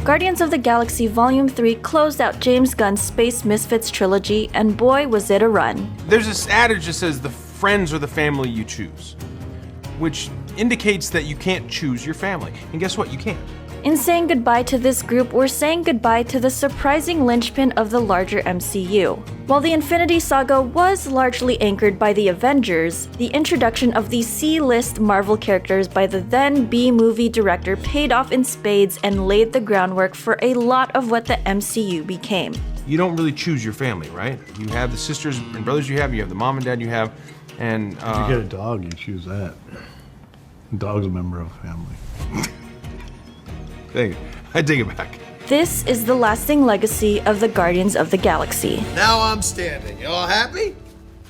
Guardians of the Galaxy Volume 3 closed out James Gunn's Space Misfits trilogy, and boy was it a run. There's this adage that says the friends are the family you choose, which indicates that you can't choose your family. And guess what? You can't. In saying goodbye to this group, we're saying goodbye to the surprising linchpin of the larger MCU. While the Infinity Saga was largely anchored by the Avengers, the introduction of these C-list Marvel characters by the then B-movie director paid off in spades and laid the groundwork for a lot of what the MCU became. You don't really choose your family, right? You have the sisters and brothers you have the mom and dad you have, and If you get a dog, you choose that. A dog's a member of a family. I take it back. This is the lasting legacy of the Guardians of the Galaxy. Now I'm standing. You all happy?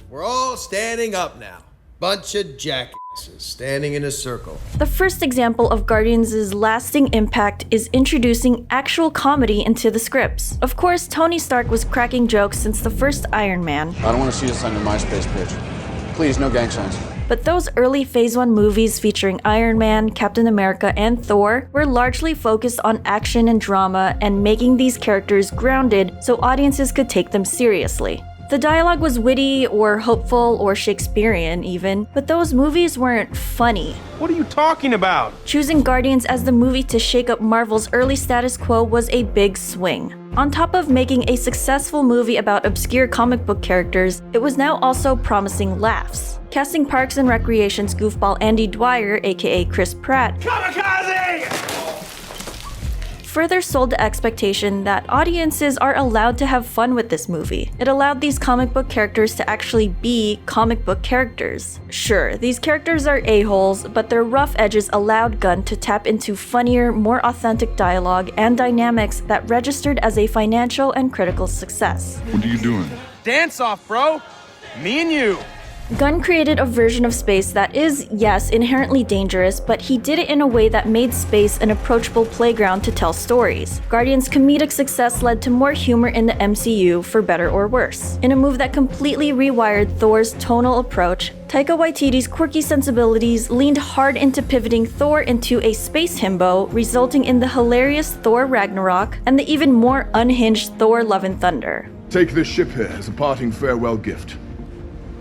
We're all standing up now. Bunch of jackasses standing in a circle. The first example of Guardians' lasting impact is introducing actual comedy into the scripts. Of course, Tony Stark was cracking jokes since the first Iron Man. I don't want to see this on your MySpace page. Please, no gang signs. But those early Phase 1 movies featuring Iron Man, Captain America, and Thor were largely focused on action and drama and making these characters grounded so audiences could take them seriously. The dialogue was witty or hopeful or Shakespearean even, but those movies weren't funny. What are you talking about? Choosing Guardians as the movie to shake up Marvel's early status quo was a big swing. On top of making a successful movie about obscure comic book characters, it was now also promising laughs. Casting Parks and Recreation's goofball Andy Dwyer, aka Chris Pratt, further sold the expectation that audiences are allowed to have fun with this movie. It allowed these comic book characters to actually be comic book characters. Sure, these characters are a-holes, but their rough edges allowed Gunn to tap into funnier, more authentic dialogue and dynamics that registered as a financial and critical success. What are you doing? Dance off, bro. Me and you. Gunn created a version of space that is, yes, inherently dangerous, but he did it in a way that made space an approachable playground to tell stories. Guardians' comedic success led to more humor in the MCU, for better or worse. In a move that completely rewired Thor's tonal approach, Taika Waititi's quirky sensibilities leaned hard into pivoting Thor into a space himbo, resulting in the hilarious Thor Ragnarok and the even more unhinged Thor Love and Thunder. Take this ship here as a parting farewell gift.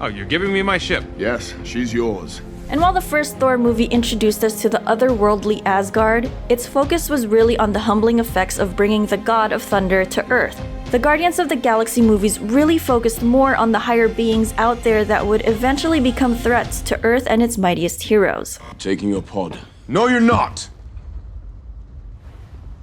Oh, you're giving me my ship. Yes, she's yours. And while the first Thor movie introduced us to the otherworldly Asgard, its focus was really on the humbling effects of bringing the god of thunder to Earth. The Guardians of the Galaxy movies really focused more on the higher beings out there that would eventually become threats to Earth and its mightiest heroes. Taking your pod. No, you're not.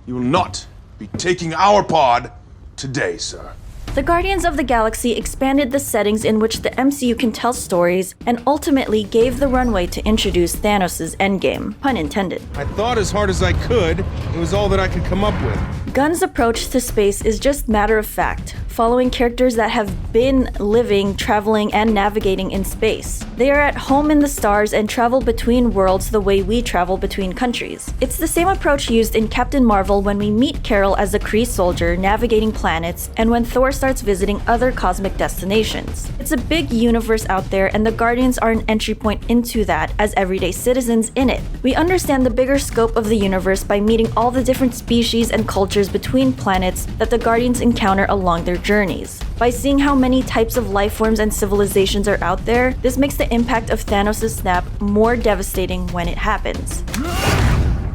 You will not be taking our pod today, sir. The Guardians of the Galaxy expanded the settings in which the MCU can tell stories and ultimately gave the runway to introduce Thanos' endgame, pun intended. I thought as hard as I could. It was all that I could come up with. Gunn's approach to space is just matter of fact, following characters that have been living, traveling, and navigating in space. They are at home in the stars and travel between worlds the way we travel between countries. It's the same approach used in Captain Marvel when we meet Carol as a Kree soldier navigating planets, and when Thor starts visiting other cosmic destinations. It's a big universe out there, and the Guardians are an entry point into that as everyday citizens in it. We understand the bigger scope of the universe by meeting all the different species and cultures between planets that the Guardians encounter along their journeys. By seeing how many types of life forms and civilizations are out there, this makes the impact of Thanos' snap more devastating when it happens.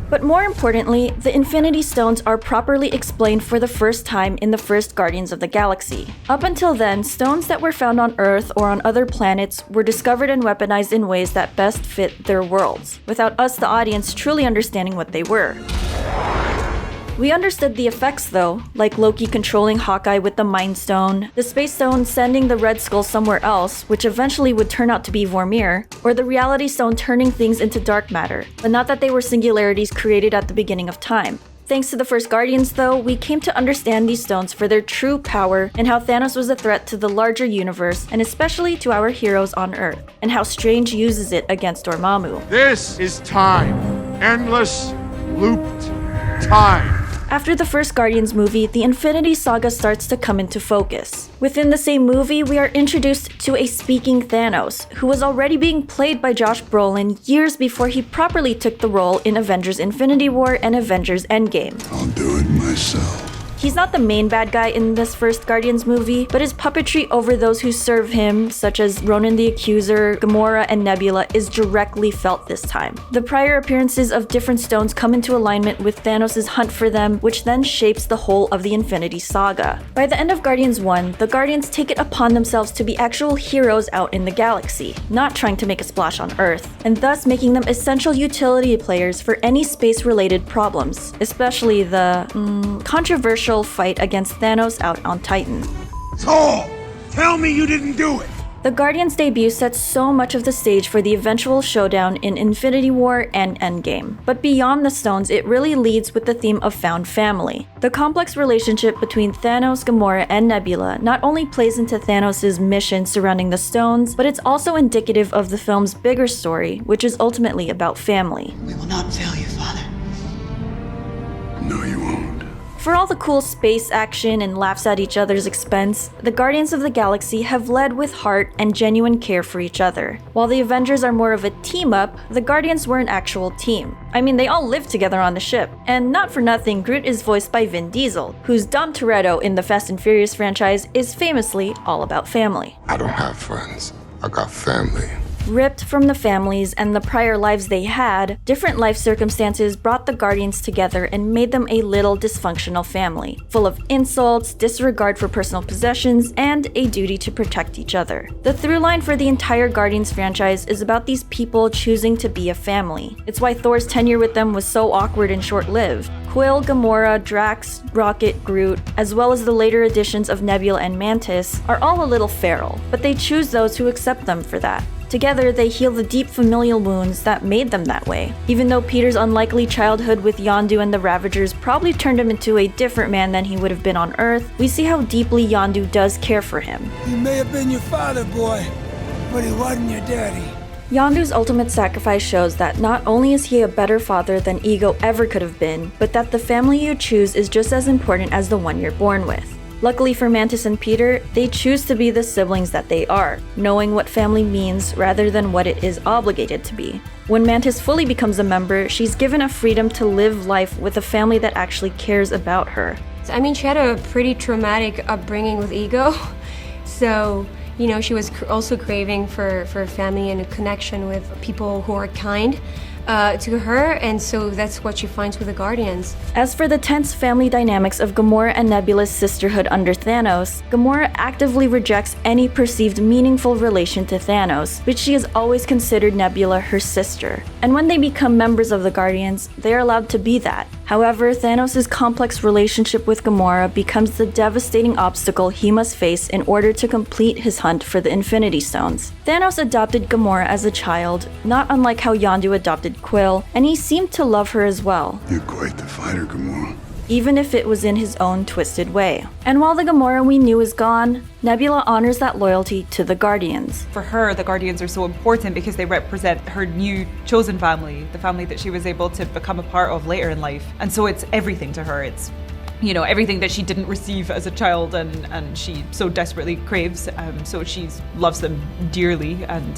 But more importantly, the Infinity Stones are properly explained for the first time in the first Guardians of the Galaxy. Up until then, stones that were found on Earth or on other planets were discovered and weaponized in ways that best fit their worlds, without us, the audience, truly understanding what they were. We understood the effects though, like Loki controlling Hawkeye with the Mind Stone, the Space Stone sending the Red Skull somewhere else, which eventually would turn out to be Vormir, or the Reality Stone turning things into dark matter, but not that they were singularities created at the beginning of time. Thanks to the first Guardians though, we came to understand these stones for their true power and how Thanos was a threat to the larger universe and especially to our heroes on Earth, and how Strange uses it against Dormammu. This is time. Endless, looped time. After the first Guardians movie, the Infinity Saga starts to come into focus. Within the same movie, we are introduced to a speaking Thanos, who was already being played by Josh Brolin years before he properly took the role in Avengers Infinity War and Avengers Endgame. I'll do it myself. He's not the main bad guy in this first Guardians movie, but his puppetry over those who serve him, such as Ronan the Accuser, Gamora, and Nebula, is directly felt this time. The prior appearances of different stones come into alignment with Thanos' hunt for them, which then shapes the whole of the Infinity Saga. By the end of Guardians 1, the Guardians take it upon themselves to be actual heroes out in the galaxy, not trying to make a splash on Earth, and thus making them essential utility players for any space-related problems, especially the controversial fight against Thanos out on Titan. Thor, tell me you didn't do it. The Guardians' debut sets so much of the stage for the eventual showdown in Infinity War and Endgame. But beyond the stones, it really leads with the theme of found family. The complex relationship between Thanos, Gamora, and Nebula not only plays into Thanos' mission surrounding the stones, but it's also indicative of the film's bigger story, which is ultimately about family. We will not fail you, Father. No, you won't. For all the cool space action and laughs at each other's expense, the Guardians of the Galaxy have led with heart and genuine care for each other. While the Avengers are more of a team-up, the Guardians were an actual team. I mean, they all lived together on the ship. And not for nothing, Groot is voiced by Vin Diesel, whose Dom Toretto in the Fast and Furious franchise is famously all about family. I don't have friends. I got family. Ripped from the families and the prior lives they had, different life circumstances brought the Guardians together and made them a little dysfunctional family, full of insults, disregard for personal possessions, and a duty to protect each other. The through line for the entire Guardians franchise is about these people choosing to be a family. It's why Thor's tenure with them was so awkward and short-lived. Quill, Gamora, Drax, Rocket, Groot, as well as the later additions of Nebula and Mantis, are all a little feral, but they choose those who accept them for that. Together, they heal the deep familial wounds that made them that way. Even though Peter's unlikely childhood with Yondu and the Ravagers probably turned him into a different man than he would have been on Earth, we see how deeply Yondu does care for him. He may have been your father, boy, but he wasn't your daddy. Yondu's ultimate sacrifice shows that not only is he a better father than Ego ever could have been, but that the family you choose is just as important as the one you're born with. Luckily for Mantis and Peter, they choose to be the siblings that they are, knowing what family means rather than what it is obligated to be. When Mantis fully becomes a member, she's given a freedom to live life with a family that actually cares about her. I mean, she had a pretty traumatic upbringing with Ego, so, you know, she was also craving for family and a connection with people who are kind to her, and so that's what she finds with the Guardians. As for the tense family dynamics of Gamora and Nebula's sisterhood under Thanos, Gamora actively rejects any perceived meaningful relation to Thanos, but she has always considered Nebula her sister. And when they become members of the Guardians, they are allowed to be that. However, Thanos' complex relationship with Gamora becomes the devastating obstacle he must face in order to complete his hunt for the Infinity Stones. Thanos adopted Gamora as a child, not unlike how Yondu adopted Quill, and he seemed to love her as well. You're quite the fighter, Gamora. Even if it was in his own twisted way. And while the Gamora we knew is gone, Nebula honors that loyalty to the Guardians. For her, the Guardians are so important because they represent her new chosen family, the family that she was able to become a part of later in life. And so it's everything to her. It's, you know, everything that she didn't receive as a child and she so desperately craves. So she loves them dearly, and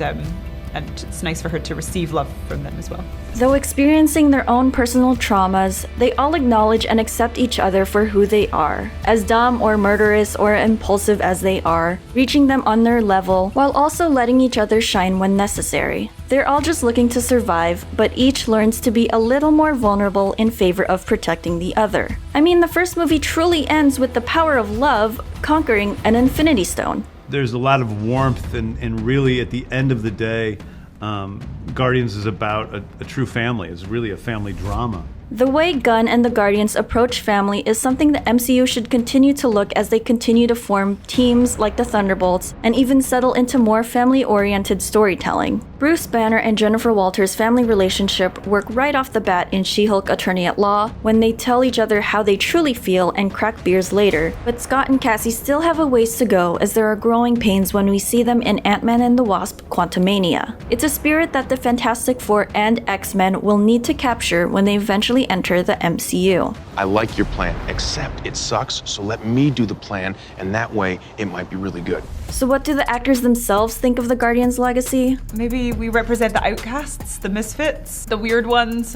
it's nice for her to receive love from them as well. Though experiencing their own personal traumas, they all acknowledge and accept each other for who they are, as dumb or murderous or impulsive as they are, reaching them on their level while also letting each other shine when necessary. They're all just looking to survive, but each learns to be a little more vulnerable in favor of protecting the other. I mean, the first movie truly ends with the power of love conquering an Infinity Stone. There's a lot of warmth, and really at the end of the day, Guardians is about a true family. It's really a family drama. The way Gunn and the Guardians approach family is something the MCU should continue to look as they continue to form teams like the Thunderbolts and even settle into more family-oriented storytelling. Bruce Banner and Jennifer Walters' family relationship work right off the bat in She-Hulk Attorney at Law when they tell each other how they truly feel and crack beers later, but Scott and Cassie still have a ways to go as there are growing pains when we see them in Ant-Man and the Wasp: Quantumania. It's a spirit that the Fantastic Four and X-Men will need to capture when they eventually officially enter the MCU. I like your plan, except it sucks, so let me do the plan, and that way it might be really good. So what do the actors themselves think of the Guardians' legacy? Maybe we represent the outcasts, the misfits, the weird ones,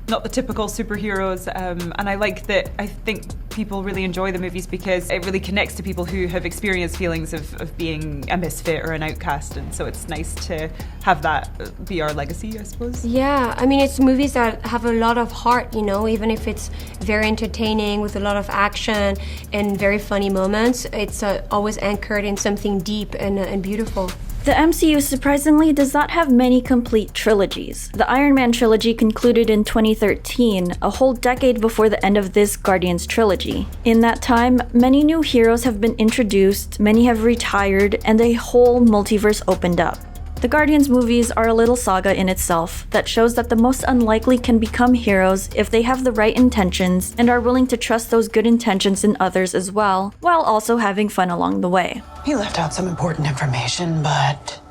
not the typical superheroes. And I like that. I think people really enjoy the movies because it really connects to people who have experienced feelings of being a misfit or an outcast. And so it's nice to have that be our legacy, I suppose. Yeah, I mean, it's movies that have a lot of heart, you know, even if it's very entertaining with a lot of action and very funny moments, it's always anchored in something deep and beautiful. The MCU surprisingly does not have many complete trilogies. The Iron Man trilogy concluded in 2013, a whole decade before the end of this Guardians trilogy. In that time, many new heroes have been introduced, many have retired, and a whole multiverse opened up. The Guardians movies are a little saga in itself that shows that the most unlikely can become heroes if they have the right intentions and are willing to trust those good intentions in others as well, while also having fun along the way. He left out some important information, but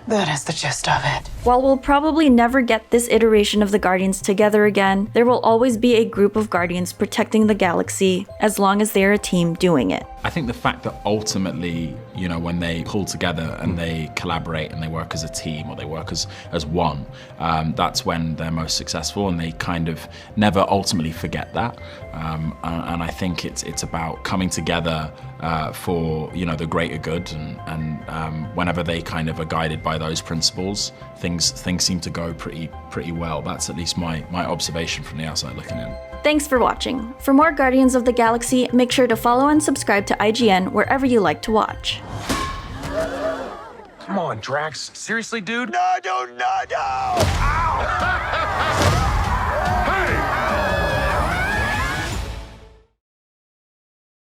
that is the gist of it. While we'll probably never get this iteration of the Guardians together again, there will always be a group of Guardians protecting the galaxy as long as they're a team doing it. I think the fact that ultimately, you know, when they pull together and they collaborate and they work as a team or they work as one, that's when they're most successful, and they kind of never ultimately forget that. And I think it's about coming together for, you know, the greater good, and whenever they kind of are guided by those principles, things seem to go pretty well. That's at least my observation from the outside looking in. Thanks for watching. For more Guardians of the Galaxy, make sure to follow and subscribe to IGN wherever you like to watch. Come on, Drax. Seriously, dude? No!